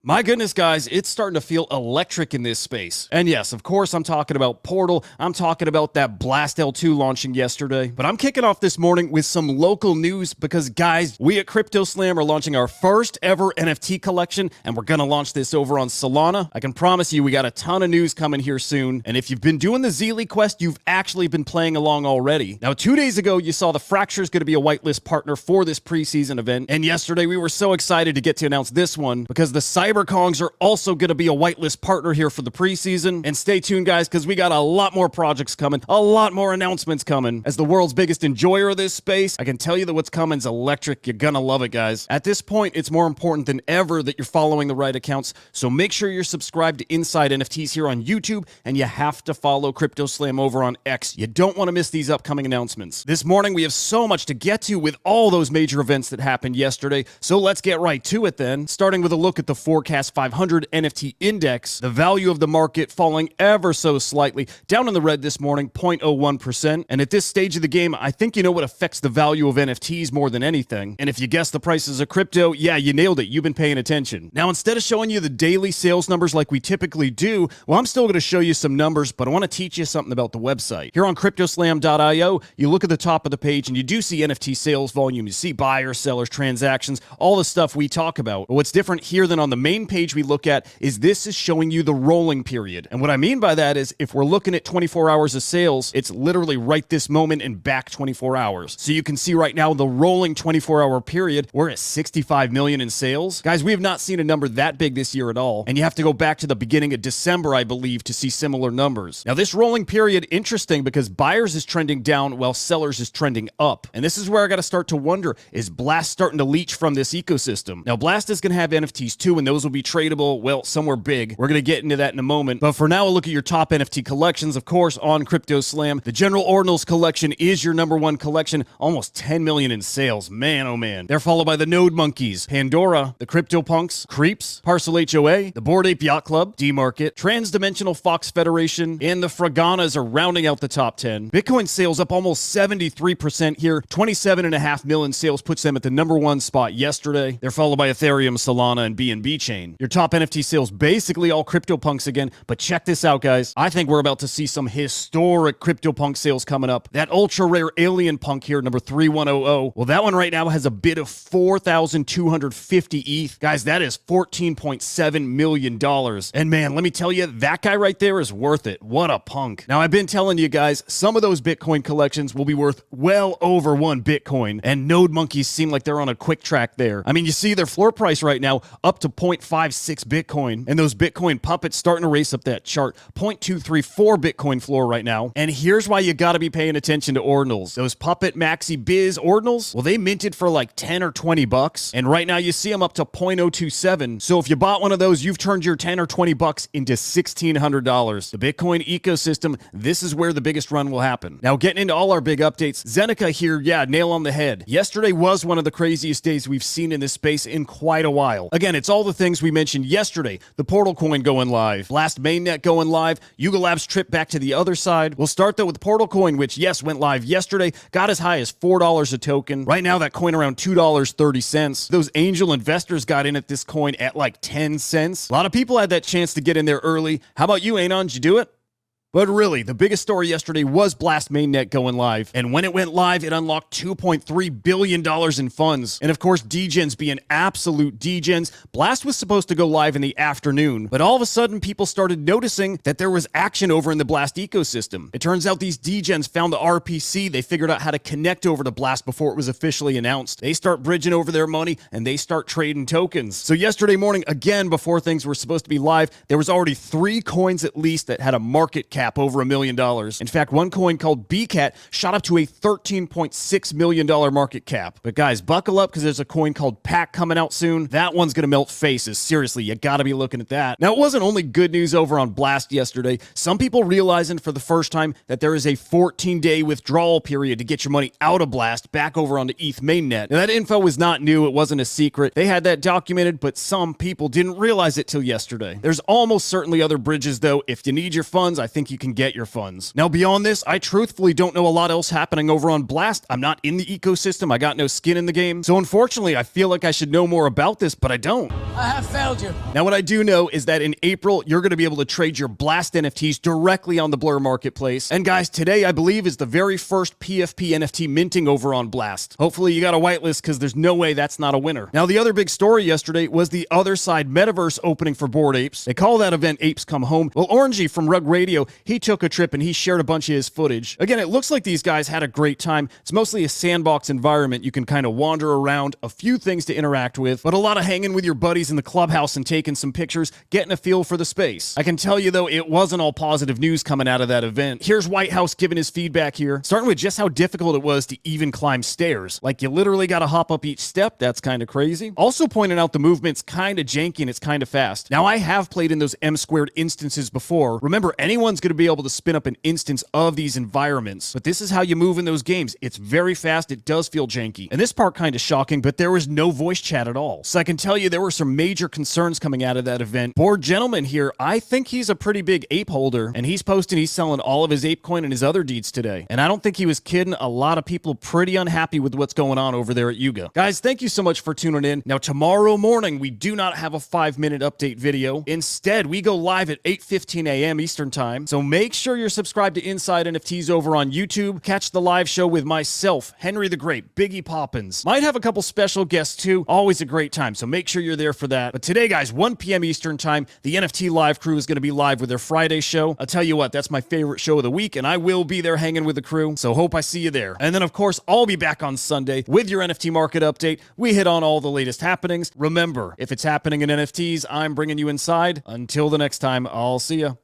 My goodness, guys, it's starting to feel electric in this space. And yes, of course, I'm talking about Portal. I'm talking about that Blast L2 launching yesterday. But I'm kicking off this morning with some local news because, guys, we at CryptoSlam are launching our first ever NFT collection, and we're going to launch this over on Solana. I can promise you we got a ton of news coming here soon. And if you've been doing the Zealy quest, you've actually been playing along already. Now, 2 days ago, you saw the Fracture is going to be a whitelist partner for this preseason event. And yesterday, we were so excited to get to announce this one because the CyberKongs are also going to be a whitelist partner here for the preseason. And stay tuned, guys, because we got a lot more projects coming, a lot more announcements coming. As the world's biggest enjoyer of this space, I can tell you that what's coming is electric. You're gonna love it, guys. At this point, it's more important than ever that you're following the right accounts, so make sure you're subscribed to Inside NFTs here on YouTube, and you have to follow CryptoSlam over on X. You don't want to miss these upcoming announcements. This morning, we have so much to get to with all those major events that happened yesterday, so let's get right to it then. Starting with a look at the Forkast 500 NFT index, the value of the market falling ever so slightly, down in the red this morning, 0.01%. And at this stage of the game, I think you know what affects the value of NFTs more than anything. And if you guess the prices of crypto, yeah, you nailed it. You've been paying attention. Now, instead of showing you the daily sales numbers like we typically do, well, I'm still going to show you some numbers, but I want to teach you something about the website. Here on CryptoSlam.io, you look at the top of the page and you do see NFT sales volume. You see buyers, sellers, transactions, all the stuff we talk about. But what's different here than on the main page we look at is this is showing you the rolling period. And what I mean by that is if we're looking at 24 hours of sales, it's literally right this moment and back 24 hours. So you can see right now the rolling 24-hour period, we're at 65 million in sales. Guys, we have not seen a number that big this year at all. And you have to go back to the beginning of December, I believe, to see similar numbers. Now, this rolling period, interesting because buyers is trending down while sellers is trending up. And this is where I got to start to wonder, is Blast starting to leech from this ecosystem? Now, Blast is going to have NFTs too, and those will be tradable, well, somewhere big. We're going to get into that in a moment. But for now, a look at your top NFT collections, of course, on CryptoSlam. The General Ordinals collection is your #1 collection, almost 10 million in sales. Man, oh man. They're followed by the Nodemonkes, Pandora, the CryptoPunks, Creeps, Parcel HOA, the Bored Ape Yacht Club, D-Market, Transdimensional Fox Federation, and the Fraganas are rounding out the top 10. Bitcoin sales up almost 73% here. 27.5 million sales puts them at the #1 spot yesterday. They're followed by Ethereum, Solana, and BNB Chain. Your top NFT sales, basically all CryptoPunks again, but check this out, guys. I think we're about to see some historic CryptoPunk sales coming up. That ultra rare alien punk here, number 3100, well, that one right now has a bid of 4,250 ETH. Guys, that is $14.7 million. And man, let me tell you, that guy right there is worth it. What a punk. Now, I've been telling you guys, some of those Bitcoin collections will be worth well over 1 Bitcoin, and Nodemonkes seem like they're on a quick track there. I mean, you see their floor price right now up to 0.56 Bitcoin, and those Bitcoin puppets starting to race up that chart. 0.234 Bitcoin floor right now. And here's why you got to be paying attention to Ordinals. Those puppet Maxi Biz Ordinals, well, they minted for like 10 or 20 bucks, and right now you see them up to 0.027. So if you bought one of those, you've turned your 10 or 20 bucks into $1,600. The Bitcoin ecosystem, this is where the biggest run will happen. Now, getting into all our big updates, Zeneca here, yeah, nail on the head. Yesterday was one of the craziest days we've seen in this space in quite a while. Again, it's all the things we mentioned yesterday. The Portal coin going live, Blast Mainnet going live, Yuga Labs trip back to the other side. We'll start though with Portal coin, which yes, went live yesterday, got as high as $4 a token. Right now, that coin around $2.30. Those angel investors got in at this coin at like 10 cents. A lot of people had that chance to get in there early. How about you, Anon? Did you do it? But really, the biggest story yesterday was Blast Mainnet going live. And when it went live, it unlocked $2.3 billion in funds. And of course, degens being absolute degens, Blast was supposed to go live in the afternoon. But all of a sudden, people started noticing that there was action over in the Blast ecosystem. It turns out these degens found the RPC. They figured out how to connect over to Blast before it was officially announced. They start bridging over their money and they start trading tokens. So yesterday morning, again, before things were supposed to be live, there was already 3 coins at least that had a market cap over $1 million. In fact, one coin called BCAT shot up to a $13.6 million market cap. But guys, buckle up because there's a coin called PAC coming out soon. That one's going to melt faces. Seriously, you got to be looking at that. Now, it wasn't only good news over on Blast yesterday. Some people realizing for the first time that there is a 14-day withdrawal period to get your money out of Blast back over onto ETH mainnet. Now, that info was not new. It wasn't a secret. They had that documented, but some people didn't realize it till yesterday. There's almost certainly other bridges, though. If you need your funds, I think think you can get your funds. Now, beyond this, I truthfully don't know a lot else happening over on Blast. I'm not in the ecosystem. I got no skin in the game. So unfortunately, I feel like I should know more about this, but I don't. I have failed you. Now, what I do know is that in April, you're going to be able to trade your Blast NFTs directly on the Blur Marketplace. And guys, today, I believe, is the very first PFP NFT minting over on Blast. Hopefully, you got a whitelist because there's no way that's not a winner. Now, the other big story yesterday was the Otherside Metaverse opening for Bored Apes. They call that event Apes Come Home. Well, Orangey from Rug Radio, he took a trip and he shared a bunch of his footage. Again, it looks like these guys had a great time. It's mostly a sandbox environment. You can kind of wander around, a few things to interact with, but a lot of hanging with your buddies in the clubhouse and taking some pictures, getting a feel for the space. I can tell you, though, it wasn't all positive news coming out of that event. Here's Whitehouse giving his feedback here, starting with just how difficult it was to even climb stairs. Like, you literally got to hop up each step. That's kind of crazy. Also pointing out the movement's kind of janky and it's kind of fast. Now, I have played in those M-squared instances before. Remember, anyone's going to be able to spin up an instance of these environments, but this is how you move in those games. It's very fast. It does feel janky. And this part kind of shocking, but there was no voice chat at all. So I can tell you there were some major concerns coming out of that event. Bored Gentleman here, I think he's a pretty big ape holder, and he's posting he's selling all of his ape coin and his other deeds today. And I don't think he was kidding. A lot of people pretty unhappy with what's going on over there at Yuga. Guys, thank you so much for tuning in. Now, tomorrow morning, we do not have a 5-minute update video. Instead, we go live at 8:15 a.m. Eastern Time. So make sure you're subscribed to Inside NFTs over on YouTube. Catch the live show with myself, Henry the Great, Biggie Poppins. Might have a couple special guests too. Always a great time, so make sure you're there for that. But today, guys, 1 p.m. Eastern Time, the NFT Live crew is going to be live with their Friday show. I'll tell you what, that's my favorite show of the week, and I will be there hanging with the crew, so hope I see you there. And then, of course, I'll be back on Sunday with your NFT market update. We hit on all the latest happenings. Remember, if it's happening in NFTs, I'm bringing you inside. Until the next time, I'll see ya.